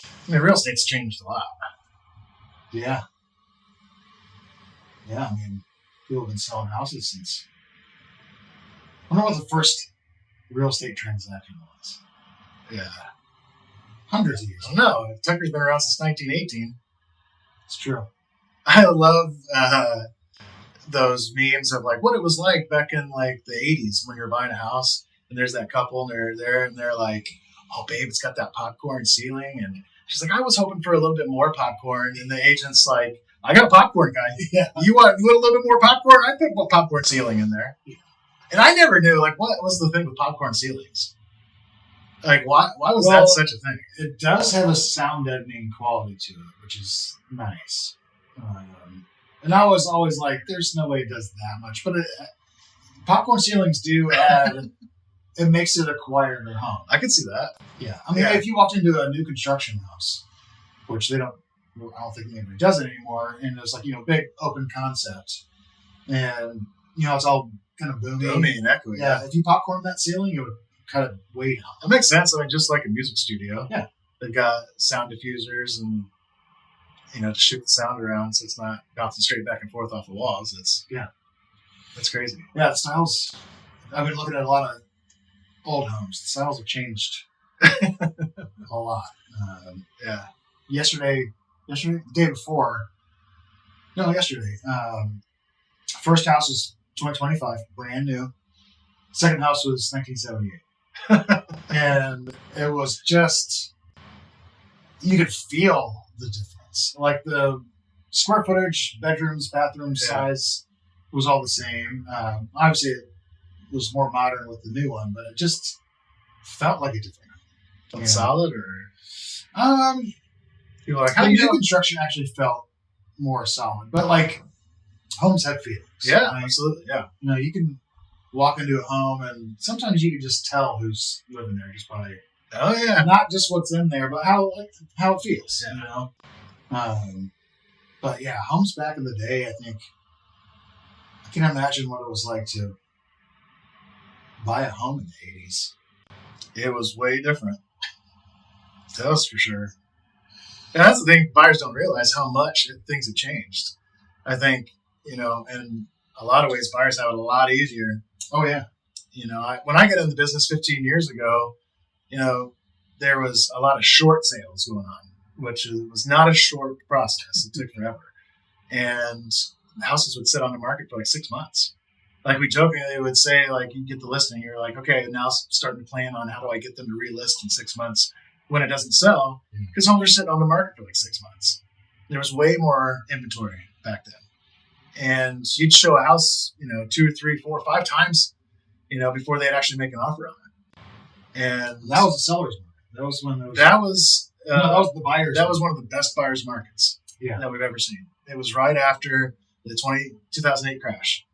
I mean, real estate's changed a lot. Yeah. Yeah, I mean, people have been selling houses since. I wonder what the first real estate transaction was. Yeah. Hundreds of years. I don't know. Tucker's been around since 1918. It's true. I love those memes of like what it was like back in like the 80s when you're buying a house and there's that couple and they're there and they're like, oh, babe, it's got that popcorn ceiling. And she's like, I was hoping for a little bit more popcorn. And the agent's like, I got a popcorn guy. Yeah. You want a little bit more popcorn? I put a popcorn ceiling in there. Yeah. And I never knew, like, what was the thing with popcorn ceilings? Like, why was that such a thing? It does have a sound deadening quality to it, which is nice. And I was always like, there's no way it does that much. But popcorn ceilings do add, it makes it a quieter home. I can see that. Yeah. I mean, if you walked into a new construction house, which I don't think anybody does it anymore, and it's like, big open concept, and, it's all kind of booming and echoey. Yeah. If you popcorn that ceiling, it would cut it way down. That makes sense. I mean, just like a music studio. Yeah. They've got sound diffusers and, to shoot the sound around so it's not bouncing straight back and forth off the walls. That's crazy. Yeah, the styles, I've been looking at a lot of old homes. The styles have changed a lot. Yesterday, the day before, yesterday, first house was 2025, brand new. Second house was 1978. And it was just, you could feel the difference. Like the square footage, bedrooms, bathroom size was all the same. Obviously, it was more modern with the new one, but it just felt like a different home. Solid or? People are like, how do you do construction actually felt more solid. But like, homes have feelings. Yeah, absolutely. Yeah. You can walk into a home and sometimes you can just tell who's living there just by not just what's in there, but how it feels. But yeah, homes back in the day, I think I can imagine what it was like to buy a home in the 80s. It was way different. That was for sure. And that's the thing, buyers don't realize how much things have changed. I think, in a lot of ways, buyers have it a lot easier. Oh, yeah. When I got into the business 15 years ago, there was a lot of short sales going on, which was not a short process. It took forever. And the houses would sit on the market for like 6 months. Like we jokingly would say, like, you get the listing, you're like, okay, now starting to plan on how do I get them to relist in 6 months when it doesn't sell, because homes are sitting on the market for like 6 months. There was way more inventory back then. And you'd show a house, 2, 3, 4, 5 times, before they'd actually make an offer on it. And that was the seller's market. That was when that was the buyer's. That was one of the best buyer's markets that we've ever seen. It was right after the 2008 crash.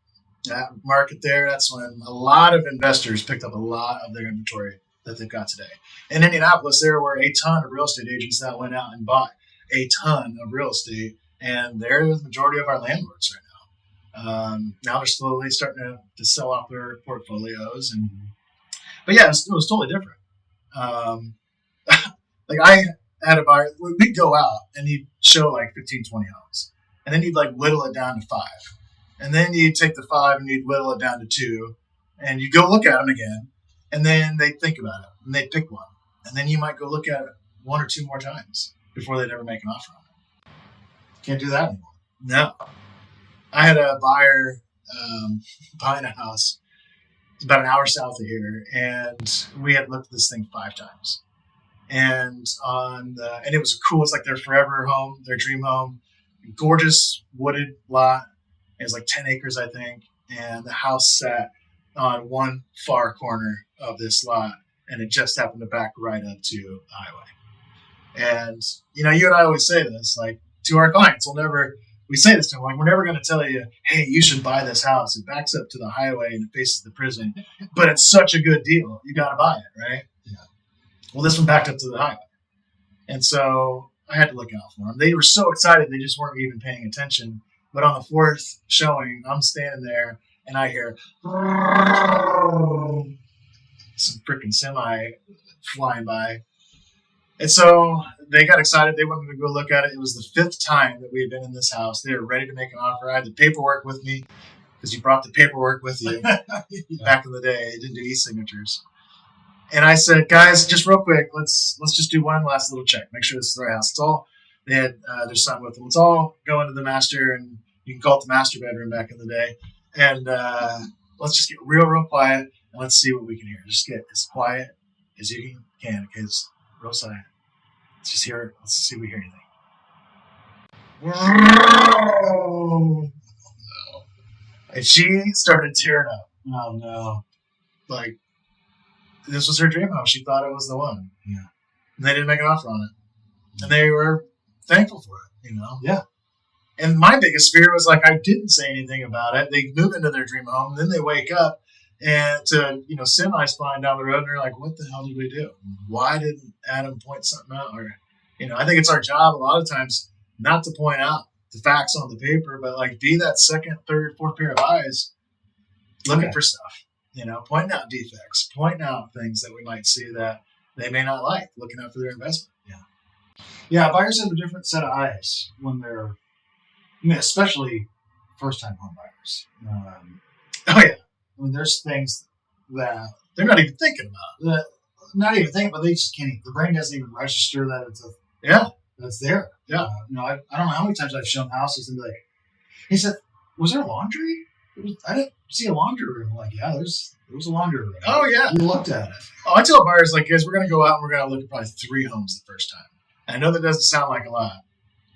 That market there, that's when a lot of investors picked up a lot of their inventory that they've got today. In Indianapolis, there were a ton of real estate agents that went out and bought a ton of real estate, and they're the majority of our landlords right now. Now they're slowly starting to sell off their portfolios, but yeah, it was totally different. Like I had a buyer, we'd go out and he'd show like 15, 20 homes, and then he'd like whittle it down to 5. And then you'd take the 5 and you'd whittle it down to 2, and you go look at them again, and then they'd think about it and they'd pick one, and then you might go look at it 1 or 2 more times before they'd ever make an offer on it. Can't do that anymore. No. I had a buyer buying a house about an hour south of here, and we had looked at this thing 5 times. And it was cool. It's like their forever home, their dream home, gorgeous wooded lot. It was like 10 acres, I think. And the house sat on one far corner of this lot, and it just happened to back right up to the highway. And, you and I always say this, like, to our clients, we say this to them, like, we're never going to tell you, hey, you should buy this house. It backs up to the highway and it faces the prison, but it's such a good deal. You got to buy it, right? Yeah. Well, this one backed up to the highway. And so I had to look out for them. They were so excited, they just weren't even paying attention. But on the 4th showing, I'm standing there and I hear some freaking semi flying by. And so they got excited. They wanted to go look at it. It was the 5th time that we had been in this house. They were ready to make an offer. I had the paperwork with me because you brought the paperwork with you back in the day. You didn't do e-signatures. And I said, guys, just real quick, let's just do one last little check. Make sure this is the right house. It's all, they had their son with them. Let's all go into the master, and you can call it the master bedroom back in the day. And let's just get real quiet, and let's see what we can hear. Just get as quiet as you can, because real silent. Let's just hear it. Let's see if we hear anything. And she started tearing up. Oh, no. Like, this was her dream house. She thought it was the one. Yeah. And they didn't make an offer on it. And they were thankful for it, you know? Yeah. And my biggest fear was, like, I didn't say anything about it. They move into their dream home, and then they wake up and to, semi-spine down the road, and they're like, what the hell did we do? Why didn't Adam point something out? Or, I think it's our job a lot of times not to point out the facts on the paper, but, like, be that second, third, fourth pair of eyes looking for stuff. Pointing out defects, pointing out things that we might see that they may not like, looking out for their investment. Yeah, buyers have a different set of eyes when they're, especially first-time home buyers. Oh, yeah. I mean, there's things that they're not even thinking about. Not even thinking, but they just can't. The brain doesn't even register that it's that's there. Yeah. I don't know how many times I've shown houses and be like, he said, was there laundry? I didn't see a laundry room. I'm like, yeah, there was a laundry room. Oh, yeah. We looked at it. Oh, I tell buyers, like, guys, we're going to go out and we're going to look at probably 3 homes the first time. I know that doesn't sound like a lot,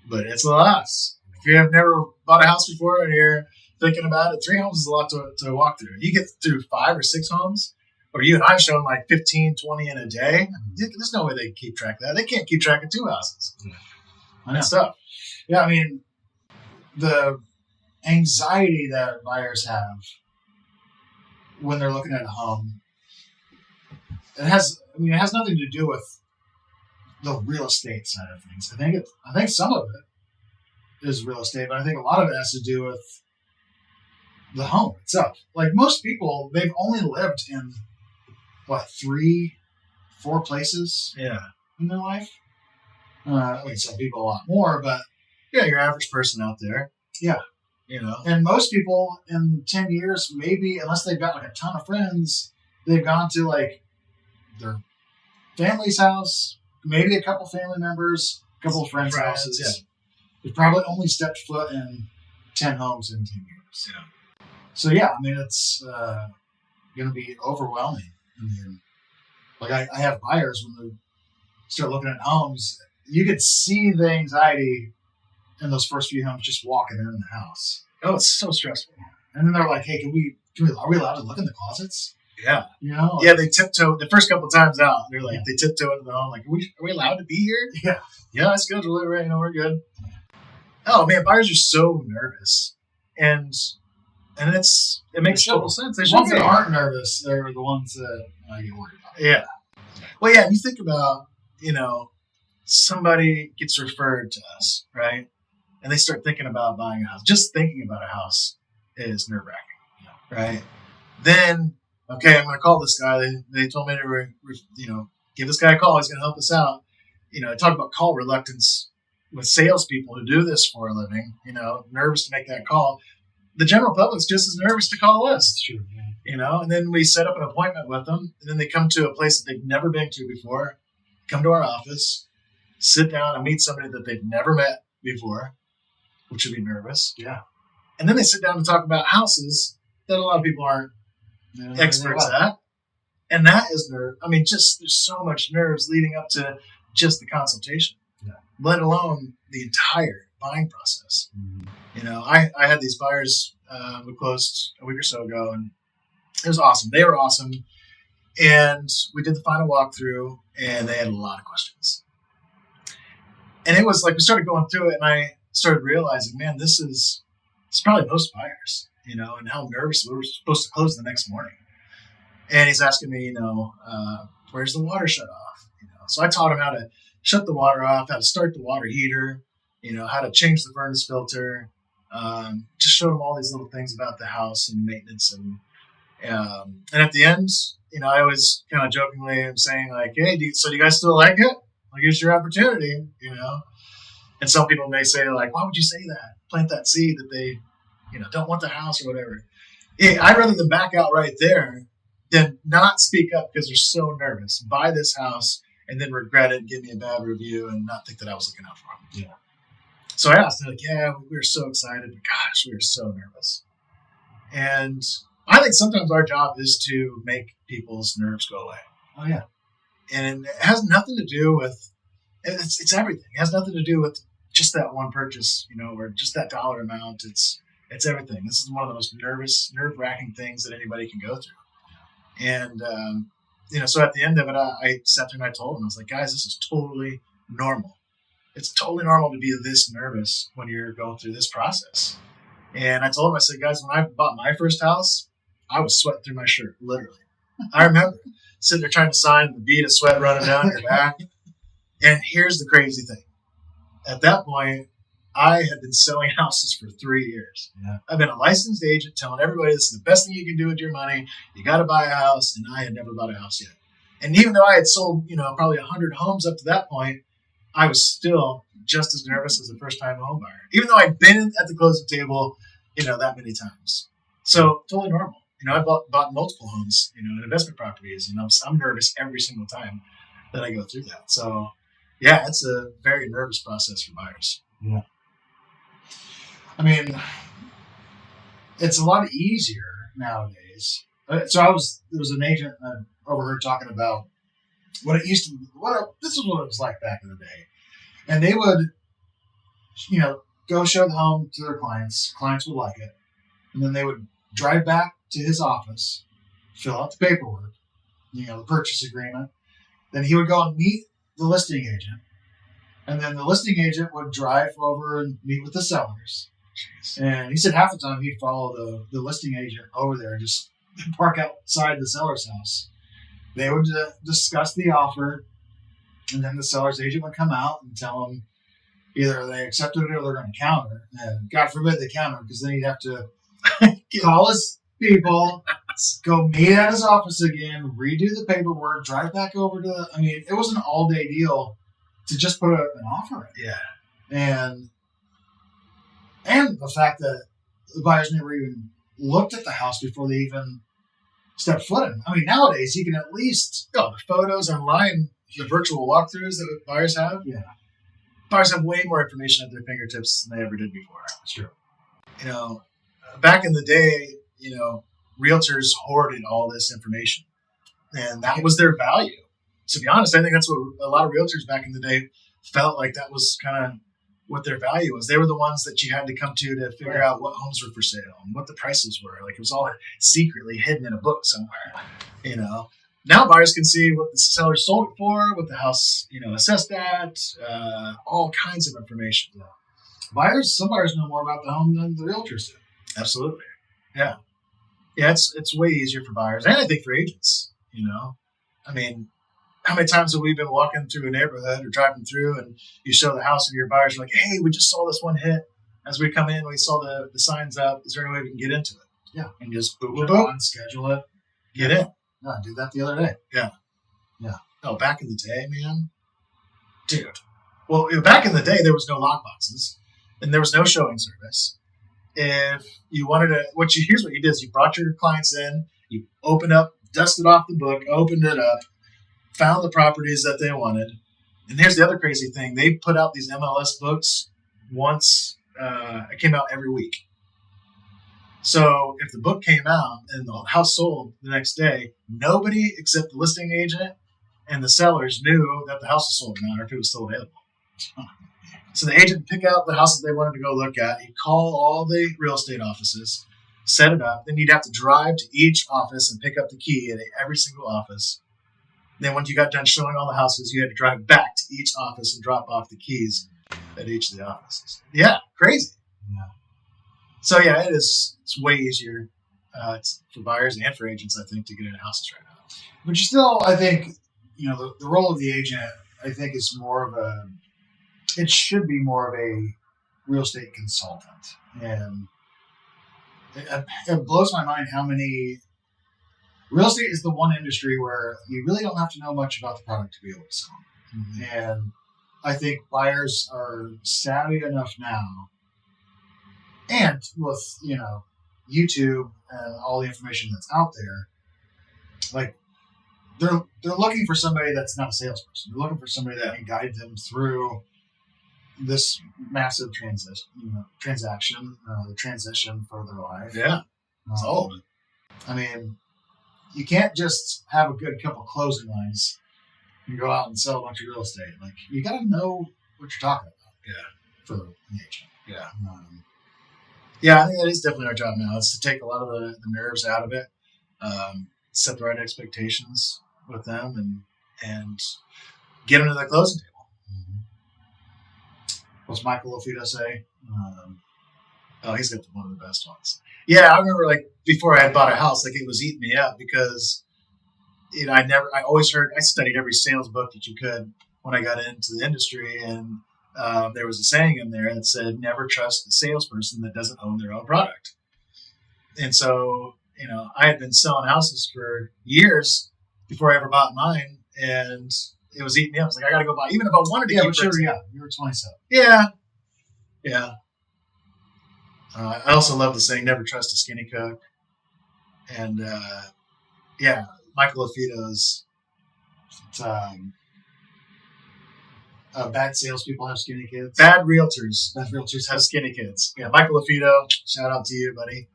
but it's a lot. If you have never bought a house before and you're thinking about it, 3 homes is a lot to walk through. You get through 5 or 6 homes, or you and I have shown like 15, 20 in a day. There's no way they can keep track of that. They can't keep track of 2 houses. I know. That's tough. Yeah, I mean, the anxiety that buyers have when they're looking at a home, it has nothing to do with the real estate side of things. I think some of it is real estate, but I think a lot of it has to do with the home itself. Like most people, they've only lived in 3, 4 places in their life. I mean, some people a lot more, but yeah, your average person out there. Yeah. And most people in 10 years, maybe, unless they've got like a ton of friends, they've gone to like their family's house, maybe a couple family members, a couple of friends' houses. Yeah. They've probably only stepped foot in 10 homes in 10 years. Yeah. So, yeah, I mean, it's going to be overwhelming. I mean, like I have buyers when they start looking at homes, you could see the anxiety in those first few homes just walking in the house. Oh, it's so stressful. And then they're like, hey, are we allowed to look in the closets? Yeah. Yeah, they tiptoe the first couple of times out. They're like, they tiptoe into the home. Like, are we allowed to be here? Yeah. Yeah, I schedule it right. We're good. Oh man, buyers are so nervous, and it makes total sense. The ones that aren't nervous, they're the ones that I get worried about. Yeah. Well, yeah. You think about, somebody gets referred to us, right, and they start thinking about buying a house. Just thinking about a house is nerve-wracking, right? Then, okay, I'm going to call this guy. They told me to, give this guy a call. He's going to help us out. Talk about call reluctance with salespeople who do this for a living, nervous to make that call. The general public's just as nervous to call us. That's true. And then we set up an appointment with them, and then they come to a place that they've never been to before, come to our office, sit down and meet somebody that they've never met before, which would be nervous. Yeah. And then they sit down and talk about houses that a lot of people aren't experts at. And that is nerve. I mean, just there's so much nerves leading up to just the consultation, let alone the entire buying process. Mm-hmm. I had these buyers we closed a week or so ago, and it was awesome. They were awesome. And we did the final walkthrough, and they had a lot of questions. And it was like we started going through it, and I started realizing, man, this is probably most buyers, and how nervous we were supposed to close the next morning. And he's asking me, where's the water shut off? So I taught him how to shut the water off, how to start the water heater, how to change the furnace filter. Just showed him all these little things about the house and maintenance. And at the end, I always kind of jokingly am saying like, hey, do you guys still like it? Like, here's your opportunity, you know. And some people may say, like, why would you say that? Plant that seed that they, you know, don't want the house or whatever. Yeah, I'd rather them back out right there than not speak up because they're so nervous. Buy this house and then regret it, give me a bad review, and not think that I was looking out for them. Yeah. So I asked, they're like, yeah, we were so excited, but gosh, we were so nervous. And I think sometimes our job is to make people's nerves go away. Oh, yeah. And it has nothing to do with, it's everything. It has nothing to do with just that one purchase, you know, or just that dollar amount. It's everything. This is one of the most nerve-wracking things that anybody can go through. And, you know, so at the end of it, I sat there and I told them, I was like, guys, this is totally normal. It's totally normal to be this nervous when you're going through this process. And I told them, I said, guys, when I bought my first house, I was sweating through my shirt, literally. I remember sitting there trying to sign, the bead of sweat running down your back. And here's the crazy thing. At that point, I had been selling houses for 3 years. Yeah. I've been a licensed agent telling everybody this is the best thing you can do with your money. You got to buy a house. And I had never bought a house yet. And even though I had sold, you know, probably 100 homes up to that point, I was still just as nervous as a first-time home buyer, even though I'd been at the closing table, you know, that many times. So totally normal. You know, I bought multiple homes, you know, and investment properties, and I'm nervous every single time that I go through that. So, yeah, it's a very nervous process for buyers. Yeah. I mean, it's a lot easier nowadays. So there was an agent I overheard talking about what it used to be. This is what it was like back in the day. And they would, you know, go show the home to their clients. Clients would like it. And then they would drive back to his office, fill out the paperwork, you know, the purchase agreement. Then he would go and meet the listing agent. And then the listing agent would drive over and meet with the sellers. Jeez. And he said half the time he'd follow the listing agent over there and just park outside the seller's house. They would discuss the offer, and then the seller's agent would come out and tell them either they accepted it or they're going to counter. And God forbid they counter, because then he'd have to call his people, go meet at his office again, redo the paperwork, drive back over to I mean, it was an all-day deal to just put an offer in. Yeah. And the fact that the buyers never even looked at the house before they even stepped foot in. I mean, nowadays you can at least the photos online, the virtual walkthroughs that buyers have. Yeah. Buyers have way more information at their fingertips than they ever did before. That's true. You know, back in the day, you know, realtors hoarded all this information, and that was their value. To be honest, I think that's what a lot of realtors back in the day felt like that was kind of what their value was. They were the ones that you had to come to figure out what homes were for sale and what the prices were. Like, it was all secretly hidden in a book somewhere, you know. Now buyers can see what the seller sold it for, what the house, you know, assessed at, all kinds of information. Some buyers know more about the home than the realtors do. Absolutely. Yeah. Yeah, it's way easier for buyers, and I think for agents, you know. I mean, how many times have we been walking through a neighborhood or driving through, and you show the house and your buyers are like, hey, we just saw this one hit. As we come in, we saw the signs up. Is there any way we can get into it? Yeah. And just boop, schedule it. Get in. Yeah, I did that the other day. Yeah. Yeah. Oh, back in the day, man. Dude. Well, back in the day, there was no lock boxes, and there was no showing service. If you wanted to, here's what you did is you brought your clients in, you opened up, dusted off the book, opened it up, found the properties that they wanted. And here's the other crazy thing. They put out these MLS books once, it came out every week. So if the book came out and the house sold the next day, nobody except the listing agent and the sellers knew that the house was sold or not, or if it was still available. So the agent would pick out the houses they wanted to go look at. He'd call all the real estate offices, set it up. Then you'd have to drive to each office and pick up the key at every single office. Then once you got done showing all the houses, you had to drive back to each office and drop off the keys at each of the offices. Yeah, crazy. Yeah. So yeah, it's way easier for buyers and for agents, I think, to get into houses right now. But you still, I think, you know, the role of the agent, I think, is more of it should be more of a real estate consultant. And it blows my mind how many, real estate is the one industry where you really don't have to know much about the product to be able to sell. Mm-hmm. And I think buyers are savvy enough now, and with YouTube and all the information that's out there, like they're looking for somebody that's not a salesperson. They're looking for somebody that can guide them through this massive transaction, the transition for their life. Yeah, it's all of it. I mean, you can't just have a good couple closing lines and go out and sell a bunch of real estate. Like, you got to know what you're talking about. Yeah. For an agent. Yeah. Yeah, I think that is definitely our job now. It's to take a lot of the nerves out of it, set the right expectations with them, and get them to the closing table. Mm-hmm. What's Michael Lafito say? He's got one of the best ones. Yeah, I remember like before I had bought a house, like it was eating me up because I always heard, I studied every sales book that you could when I got into the industry, and there was a saying in there that said, never trust a salesperson that doesn't own their own product. And so, I had been selling houses for years before I ever bought mine, and it was eating me up. I was like, I got to go buy, even if I wanted to. Yeah, but sure, yeah, you were 27. Yeah. Yeah. I also love the saying, never trust a skinny cook. And, Michael Lafito's, bad salespeople have skinny kids. Bad realtors have skinny kids. Yeah, Michael Lafito, shout out to you, buddy.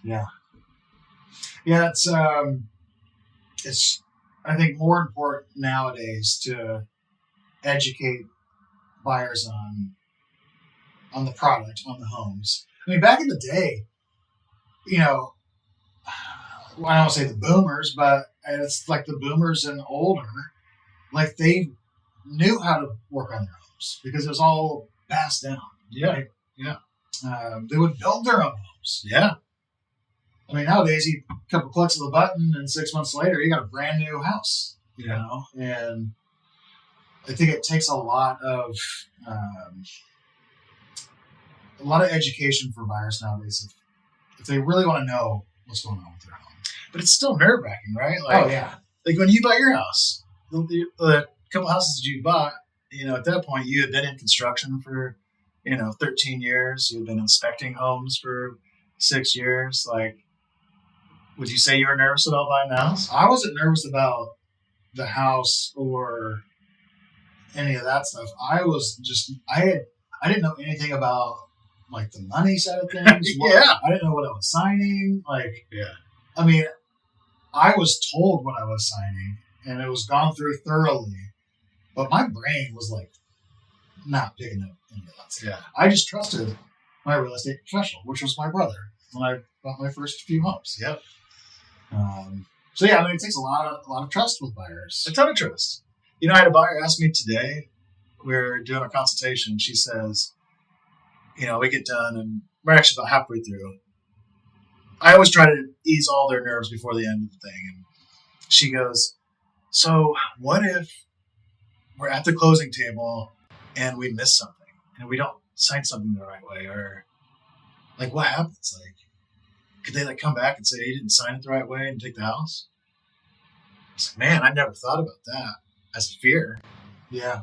Yeah. Yeah, it's I think more important nowadays to educate buyers on the product, on the homes. I mean, back in the day, I don't want to say the boomers, but it's like the boomers and older, like they knew how to work on their homes because it was all passed down. Yeah. Right? Yeah. They would build their own homes. Yeah. I mean, nowadays, a couple clicks of the button, and 6 months later, you got a brand new house. Yeah. And I think it takes a lot of education for buyers nowadays if they really want to know what's going on with their home. But it's still nerve-wracking, right? Like, oh yeah. Like when you bought your house, the couple houses that you bought, at that point you had been in construction for 13 years. You had been inspecting homes for 6 years. Like, would you say you were nervous about buying the house? I wasn't nervous about the house or any of that stuff. I was just I didn't know anything about like the money side of things. Yeah. I didn't know what I was signing. Like, yeah. I mean, I was told what I was signing and it was gone through thoroughly, but my brain was like not picking up any of that stuff. Yeah. I just trusted my real estate professional, which was my brother, when I bought my first few homes. Yep. So yeah, I mean, it takes a lot of trust with buyers. A ton of trust. I had a buyer ask me today. We're doing a consultation. She says, we get done and we're actually about halfway through. I always try to ease all their nerves before the end of the thing. And she goes, so what if we're at the closing table and we miss something and we don't sign something the right way? Or like, what happens? Like, could they like come back and say, you didn't sign it the right way and take the house? It's like, man, I never thought about that as a fear. Yeah.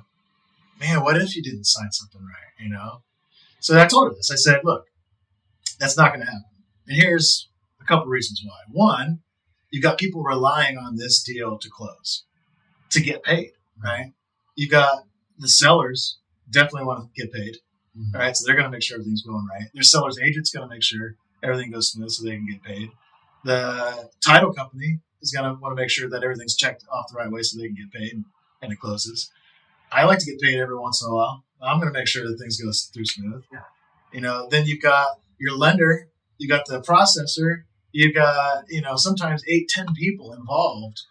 Man, what if you didn't sign something right, So I told her this. I said, look, that's not going to happen. And here's a couple reasons why. One, you've got people relying on this deal to close, to get paid, right? You got the sellers definitely want to get paid, right? So they're going to make sure everything's going right. Their seller's agent's going to make sure everything goes smooth so they can get paid. The title company is going to want to make sure that everything's checked off the right way so they can get paid and it closes. I like to get paid every once in a while. I'm going to make sure that things go through smooth. Yeah. Then you've got your lender, you got the processor, you got, sometimes 8-10 people involved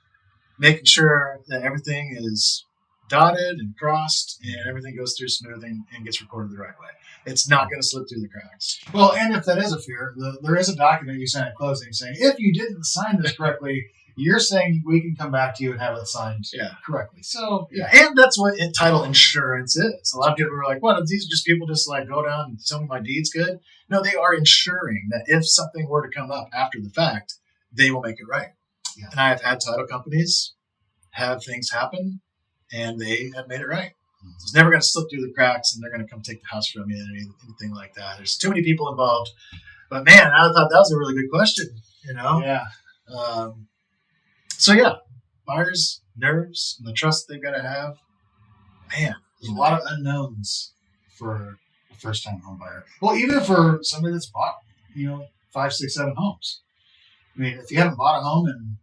making sure that everything is dotted and crossed and everything goes through smooth and gets recorded the right way. It's not going to slip through the cracks. Well, and if that is a fear, there is a document you sign at closing saying, if you didn't sign this correctly, you're saying we can come back to you and have it signed correctly. So, yeah. And that's what title insurance is. A lot of people are like, what, are these just people just like go down and tell me my deed's good? No, they are ensuring that if something were to come up after the fact, they will make it right. Yeah. And I have had title companies have things happen and they have made it right. So it's never going to slip through the cracks, and they're going to come take the house from you or anything like that. There's too many people involved. But man, I thought that was a really good question. Yeah. So yeah, buyers' nerves and the trust they've got to have. Man, there's a lot of unknowns for a first-time home buyer. Well, even for somebody that's bought, 5, 6, 7 homes. I mean, if you haven't bought a home in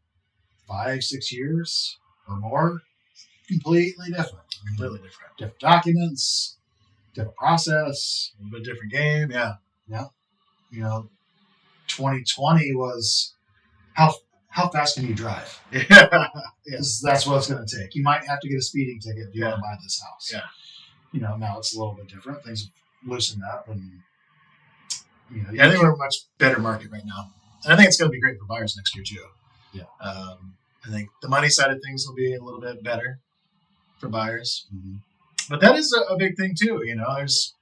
5, 6 years or more, completely different. Completely different. Different documents, different process. A little bit different game, yeah. Yeah. 2020 was how fast can you drive? Yeah. That's what it's going to take. You might have to get a speeding ticket if you want to buy this house. Yeah. Now it's a little bit different. Things have loosened up, and I think we're in a much better market right now, and I think it's going to be great for buyers next year too. Yeah. I think the money side of things will be a little bit better for buyers, but that is a big thing too. There's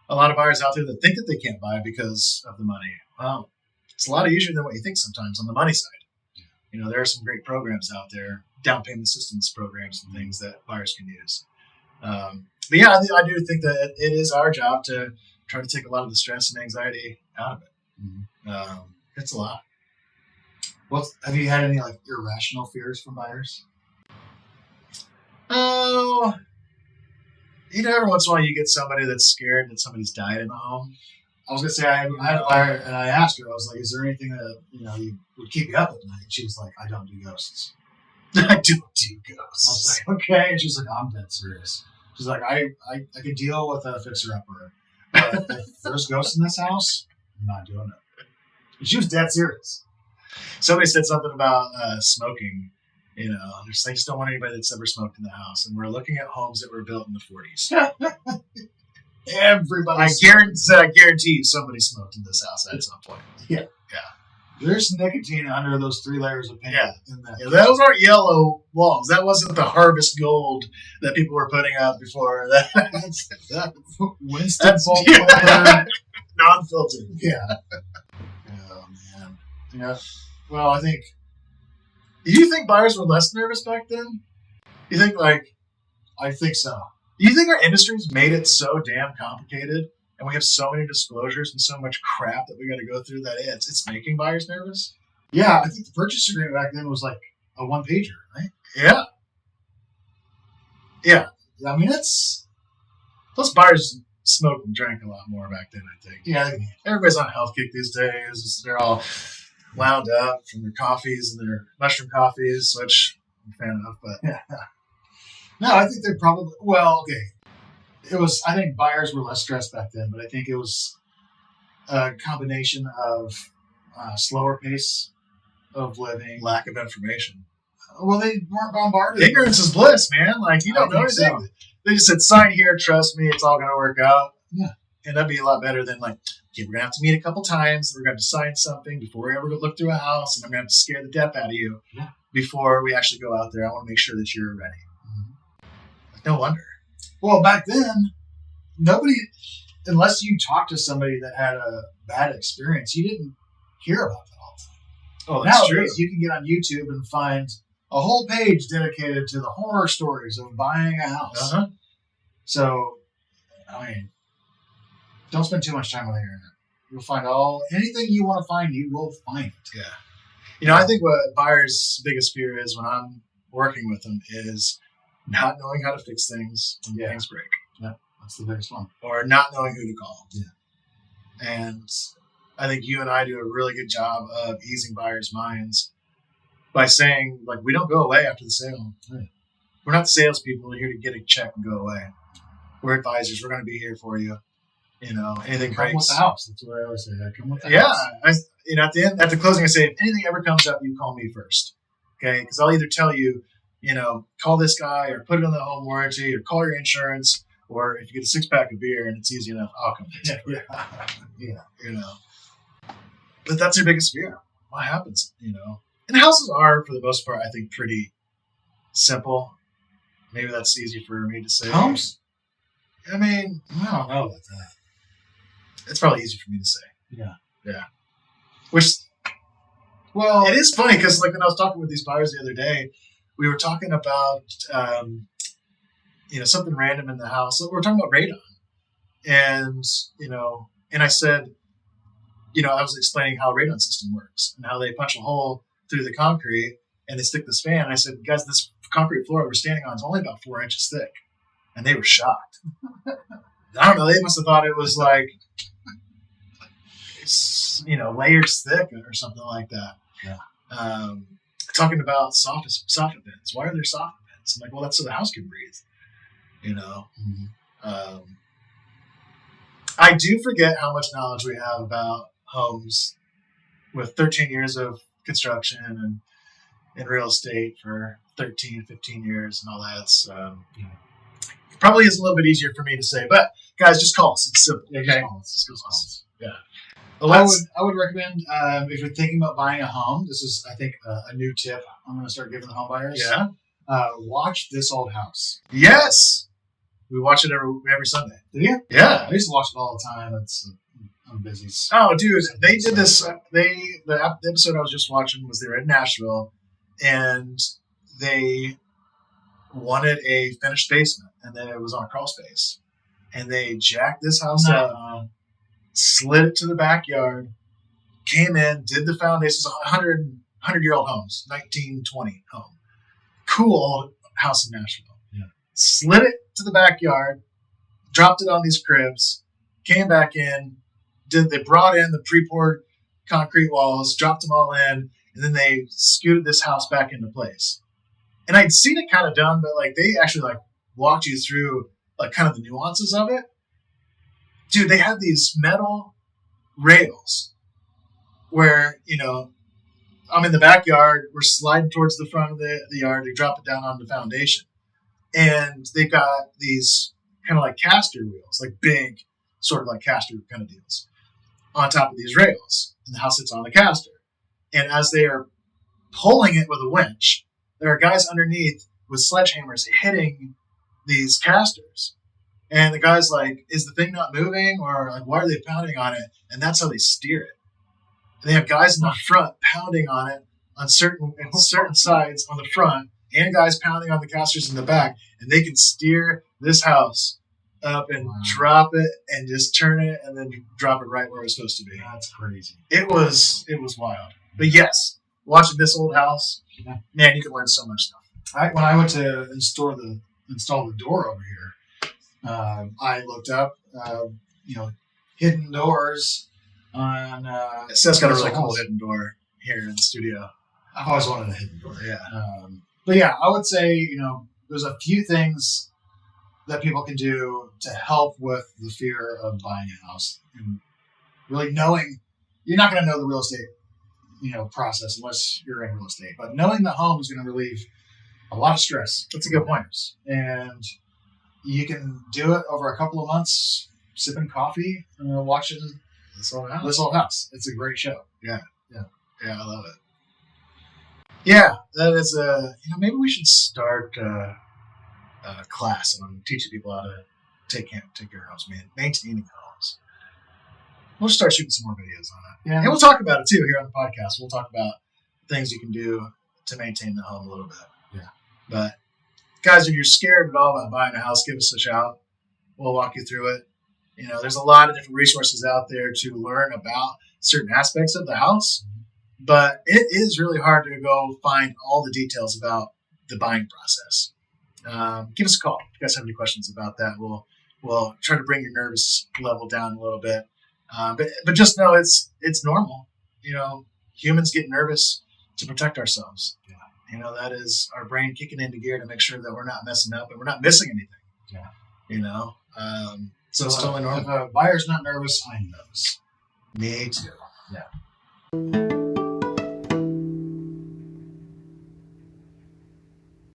a lot of buyers out there that think that they can't buy because of the money. Well, it's a lot easier than what you think sometimes on the money side. There are some great programs out there, down payment assistance programs and things that buyers can use. But yeah, I do think that it is our job to try to take a lot of the stress and anxiety out of it. It's a lot. Well, have you had any irrational fears from buyers? Oh, every once in a while you get somebody that's scared that somebody's died in the home. I was going to say, I had a buyer, and I asked her, I was like, is there anything that, you would keep you up at night? She was like, I don't do ghosts. I don't do ghosts. I was like, okay. And she's like, I'm dead serious. She's like, I could deal with a fixer-upper. But if there's ghosts in this house, I'm not doing it. And she was dead serious. Somebody said something about smoking. They just don't want anybody that's ever smoked in the house. And we're looking at homes that were built in the 40s. Everybody. I guarantee you somebody smoked in this house at some point. Yeah. There's nicotine under those 3 layers of paint. In that. Yeah, those aren't yellow walls. That wasn't the harvest gold that people were putting up before. That's Winston non-filtered. Yeah. Oh man. Yeah. Well, I think. Do you think buyers were less nervous back then? You think I think so. Do you think our industry's made it so damn complicated, and we have so many disclosures and so much crap that we got to go through that it's making buyers nervous? Yeah, I think the purchase agreement back then was like a 1-pager, right? Yeah. Yeah. I mean, it's... Plus, buyers smoked and drank a lot more back then, I think. Yeah. Everybody's on health kick these days. They're all wound up from their coffees and their mushroom coffees, which I'm a fan of, but... Yeah. No, I think they're probably... Well, okay. I think buyers were less stressed back then, but I think it was a combination of slower pace of living. Lack of information. Well, they weren't bombarded. Ignorance is bliss, man. You don't know anything. So. They just said, sign here, trust me, it's all going to work out. Yeah. And that'd be a lot better than okay, we're going to have to meet a couple times. We're going to sign something before we ever look through a house, and I'm going to have to scare the death out of you before we actually go out there. I want to make sure that you're ready. No wonder. Well, back then, nobody, unless you talked to somebody that had a bad experience, you didn't hear about that all the time. Oh, that's true. You can get on YouTube and find a whole page dedicated to the horror stories of buying a house. Uh-huh. So, I mean, don't spend too much time on the internet. You'll find anything you want to find, you will find it. Yeah. I think what buyers' biggest fear is when I'm working with them is not knowing how to fix things when things break. Yeah, that's the biggest one. Or not knowing who to call. Yeah. And I think you and I do a really good job of easing buyers' minds by saying, we don't go away after the sale. Right. We're not salespeople. We're here to get a check and go away. We're advisors. We're going to be here for you. Anything breaks. Come with the house. That's what I always say. Come with the house. At the closing, I say, if anything ever comes up, you call me first. Okay? Because I'll either tell you, call this guy or put it on the home warranty or call your insurance, or if you get a 6-pack of beer and it's easy enough, I'll come fix it. Yeah. But that's your biggest fear. What happens, And houses are, for the most part, I think, pretty simple. Maybe that's easy for me to say. Homes? I mean, I don't know about that. It's probably easy for me to say. Yeah. Which, well, it is funny because when I was talking with these buyers the other day, we were talking about something random in the house. We're talking about radon, and and I said, I was explaining how a radon system works and how they punch a hole through the concrete and they stick this fan. And I said, guys, this concrete floor we're standing on is only about 4 inches thick, and they were shocked. I don't know. They must have thought it was like, layers thick or something like that. Yeah. Talking about soffit bins. Why are there soffit bins? I'm like, well, that's so the house can breathe. Mm-hmm. I do forget how much knowledge we have about homes with 13 years of construction and in real estate for 13, 15 years and all that. So, it probably is a little bit easier for me to say, but guys, just call us. It's simple. Yeah, Okay. just call us. Yeah. I would recommend if you're thinking about buying a home. This is, I think, a new tip I'm going to start giving the home buyers. Yeah. Watch This Old House. Yes. We watch it every Sunday. Do you? Yeah. I used to watch it all the time. I'm busy. Oh, dude, they did this. The episode I was just watching was they were in Nashville, and they wanted a finished basement, and then it was on a crawl space, and they jacked this house up, slid it to the backyard, came in, did the foundations. 100-year-old homes, 1920 home, cool old house in Nashville. Yeah. Slid it to the backyard, dropped it on these cribs, came back in. They brought in the pre-poured concrete walls, dropped them all in, and then they scooted this house back into place. And I'd seen it kind of done, but they actually walked you through kind of the nuances of it. Dude, they had these metal rails where, I'm in the backyard, we're sliding towards the front of the yard, they drop it down on the foundation. And they got these kind of caster wheels, big sort of caster kind of deals on top of these rails, and the house sits on the caster. And as they are pulling it with a winch, there are guys underneath with sledgehammers hitting these casters. And the guy's like, is the thing not moving? Or why are they pounding on it? And that's how they steer it. And they have guys in the front pounding on it on certain sides on the front, and guys pounding on the casters in the back. And they can steer this house up and drop it and just turn it and then drop it right where it's supposed to be. That's crazy. It was wild. But yes, watching This Old House, man, you can learn so much stuff. When I went to install the door over here, I looked up, hidden doors on. Seth's got a really cool hidden door here in the studio. I've always wanted a hidden door. Yeah. But yeah, I would say, there's a few things that people can do to help with the fear of buying a house, and really knowing you're not going to know the real estate, process unless you're in real estate. But knowing the home is going to relieve a lot of stress. That's a good point. And you can do it over a couple of months, sipping coffee and watching This Old House. It's a great show. Yeah, I love it. Yeah, that is maybe we should start a class on teaching people how to take care of homes, maintaining homes. We'll start shooting some more videos on it. Yeah. And we'll talk about it too here on the podcast. We'll talk about things you can do to maintain the home a little bit. Yeah. But guys, if you're scared at all about buying a house, give us a shout. We'll walk you through it. There's a lot of different resources out there to learn about certain aspects of the house, but it is really hard to go find all the details about the buying process. Give us a call if you guys have any questions about that. We'll try to bring your nervous level down a little bit. But just know it's normal. Humans get nervous to protect ourselves. Yeah. That is our brain kicking into gear to make sure that we're not messing up and we're not missing anything. Yeah. So it's totally normal. If a buyer's not nervous, I'm nervous. Me too. Yeah.